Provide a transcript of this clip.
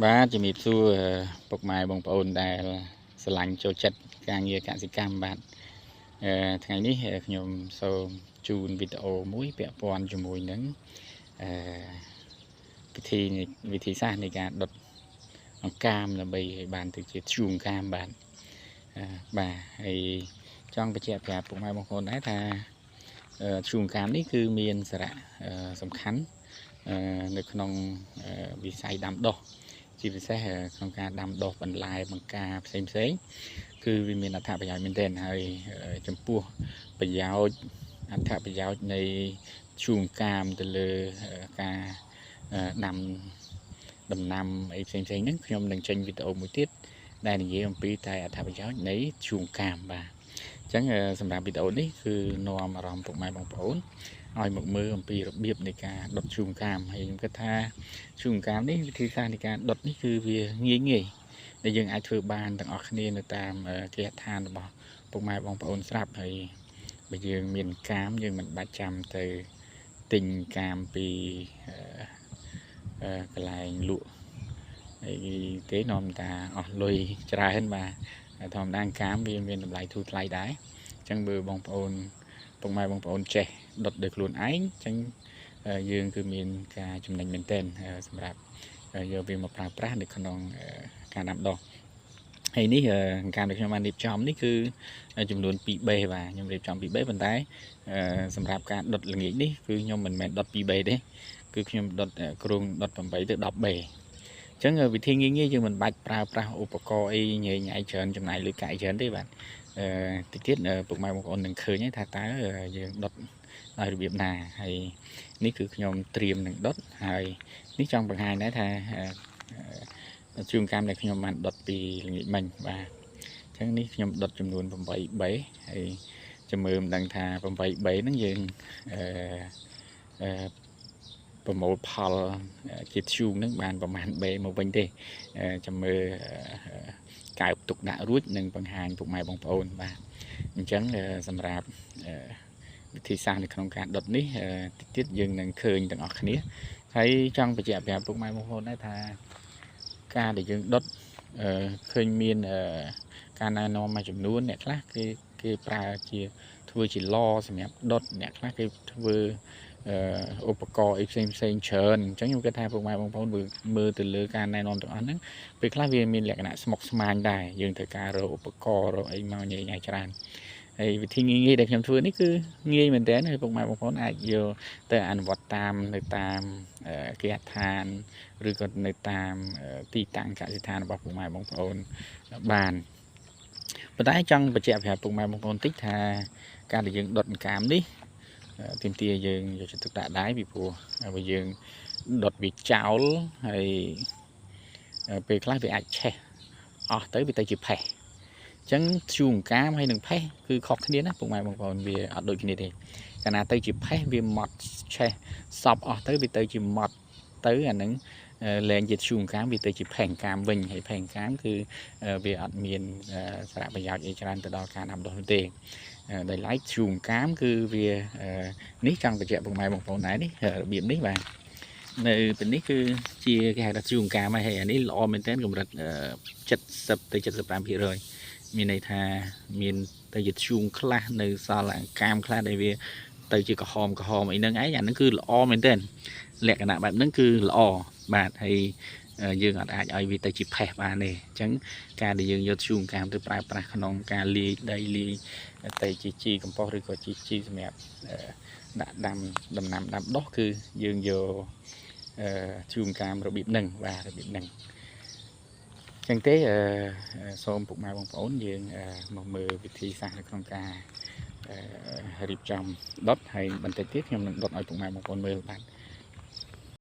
បាទជំរាបសួរពុកម៉ែបងប្អូនដែលស្រឡាញ់ចូលចិត្តការងារកសិកម្មបាទថ្ងៃនេះខ្ញុំសូមជូនវីដេអូមួយពាក់ព័ន្ធជាមួយនឹងវិធីសាស្ត្រនៃការដុតអង្កាមដើម្បីឲ្យបានទៅជាធ្យូងកាមបាទបាទហើយចង់បញ្ជាក់ប្រាប់ពុកម៉ែបងប្អូនដែរថាធ្យូងកាមនេះគឺមានសារៈសំខាន់នៅក្នុងវិស័យដាំដុះជាពិសេសក្នុងការដាំដុះបន្លែបង្ការផ្សេងគឺវាមានអត្ថប្រយោជន៍មែនទែនហើយចំពោះប្រយោជន៍អត្ថប្រយោជន៍នៃធ្យូងកាមទៅលើការដាំដំណាំអីផ្សេងហ្នឹងខ្ញុំនឹងចេញវីដេអូមួយទៀតដែលនិយាយអំពីតែអត្ថប្រយោជន៍នៃធ្យូងកាមបាទអញ្ចឹងសម្រាប់វីដេអូនេះគឺនាំអារម្មណ៍ពុកម៉ែបងប្អូនឲ្យមកមើលអំពីរបៀបនៃការដុតធ្យូងកាមហើយខ្ញុំគិតថាធ្យូងកាមនេះវិធីសាស្ត្រនៃការដុតនេះគឺវាងាយដែលយើងអាចធ្វើបានទាំងអស់គ្នានៅតាមគេហដ្ឋានរបស់ពុកម៉ែបងប្អូនស្រាប់ហើយបើយើងមានកាមយើងមិនបាច់ចាំទៅទិញកាមពីកន្លែងលក់ហើយគេនាំតាអស់លុយច្រើនបាទធម្មតាកាមវាមានតម្លៃធូរថ្លៃដែរអញ្ចឹងបើបងប្អូនពុកម៉ែបងប្អូនចេះដុតដោយខ្លួនឯងអញ្ចឹងយើងគឺមានការចំណេញមែនទែនសម្រាប់យកវាមកប្រើប្រាស់នៅក្នុងការដាំដុះហើយនេះការដែលខ្ញុំបានរៀបចំនេះគឺចំនួន2បេបាទខ្ញុំរៀបចំ2បេប៉ុន្តែសម្រាប់ការដុតល្ងាចនេះគឺខ្ញុំមិនមែនដុត2បេទេគឺខ្ញុំដុតគ្រោងដុត8ទៅ10បេអញ្ចឹងវិធីងាយយើងមិនបាច់ប្រើប្រាស់ឧបករណ៍អីញ៉ៃច្រើនចំណាយលុយកាក់ច្រើនទេបាទតិចទៀតពុកម៉ែបងប្អូននឹងឃើញថាតើយើងដុតដោយរបៀបណាហើយនេះគឺខ្ញុំត្រៀមនឹងដុតហើយនេះចង់បង្ហាញដែរថាធ្យូងកាមដែលខ្ញុំបានដុតពីល្ងាចមិញបាទអញ្ចឹងនេះខ្ញុំដុតចំនួន8បេហើយចាំមើលមិនដឹងថា8បេហ្នឹងយើងប្រមូលផលជាធ្យូងហ្នឹងបានប្រមាណបេមកវិញទេចាំមើលកើបទុកដាក់រួចនឹងបង្ហាញពុកម៉ែបងប្អូនបាទអញ្ចឹងសម្រាប់វិធីសាស្ត្រនៅក្នុងការដុតនេះតិចទៀតយើងនឹងឃើញទាំងអស់គ្នាហើយចង់បញ្ជាក់ប្រាប់ពុកម៉ែបងប្អូនដែរថាការដែលយើងដុតឃើញមានការណែនាំមួយចំនួនអ្នកខ្លះគេប្រើជាធ្វើជាឡសម្រាប់ដុតអ្នកខ្លះគេធ្វើឧបករណ៍អីផ្សេងច្រើនអញ្ចឹងខ្ញុំគិតថាពុកម៉ែបងប្អូនមើលទៅលើការណែនាំទាំងអស់ហ្នឹងពេលខ្លះវាមានលក្ខណៈស្មុគស្មាញដែរយើងត្រូវការរកឧបករណ៍រកអីមកញ៉ៃច្រើនហើយវិធីងាយដែលខ្ញុំធ្វើនេះគឺងាយមែនតើហើយពុកម៉ែបងប្អូនអាចយកទៅអនុវត្តតាមនៅតាមគេហដ្ឋានឬក៏នៅតាមទីតាំងកសិដ្ឋានរបស់ពុកម៉ែបងប្អូនបានប៉ុន្តែចង់បញ្ជាក់ប្រាប់ពុកម៉ែបងប្អូនតិចថាការដែលយើងដុតអង្កាមនេះទាមទារយើងយកចិត្តទុកដាក់ដែរពីព្រោះបើយើងដុតវាចោលហើយពេលខ្លះវាអាចឆេះអស់ទៅវាទៅជាផេះអញ្ចឹងធ្យូងអង្កាមហើយនឹងផេះគឺខុសគ្នាណាពុកម៉ែបងប្អូនវាអត់ដូចគ្នាទេកាលណាទៅជាផេះវាម៉ត់ឆេះសពអស់ទៅវាទៅជាម៉ត់ទៅអានឹងលែងជាធ្យូងអង្កាមវាទៅជាផេះអង្កាមវិញហើយផេះអង្កាមគឺវាអត់មានសារៈប្រយោជន៍អីច្រើនទៅដល់ការដាំដុះទេដោយឡែកធ្យូងអង្កាមគឺវានេះចង់បញ្ជាក់ពុកម៉ែបងប្អូនដែរនេះរបៀបនេះបាទនៅទីនេះគឺជាគេហៅថាធ្យូងអង្កាមហើយអានេះល្អមែនទែនកម្រិត70ទៅ75%មានន័យថាមានទៅជាធ្យូងខ្លះនៅសល់អង្កាមខ្លះដែលវាទៅជាក្រហមអីហ្នឹងឯងអាហ្នឹងគឺល្អមែនទែនលក្ខណៈបែបហ្នឹងគឺល្អបាទហើយយើងអាចឲ្យវាទៅជាផេះបានទេអញ្ចឹងការដែលយើងយកធ្យូងអង្កាមទៅប្រើប្រាស់ក្នុងការលាយដីលាយទៅជាជីកំប៉ុស្តឬក៏ជីសម្រាប់ដាក់ដាំដំណាំដាំដុះគឺយើងយកធ្យូងអង្កាមរបៀបហ្នឹងបាទរបៀបហ្នឹងចឹងទេសូមពុកម៉ែបងប្អូនយើងមកមើលវិធីសាស្ត្រនៅក្នុងការរៀបចំដុតហើយបន្តិចទៀតខ្ញុំនឹងដុតឲ្យពុកម៉ែបងប្អូនមើលបាទ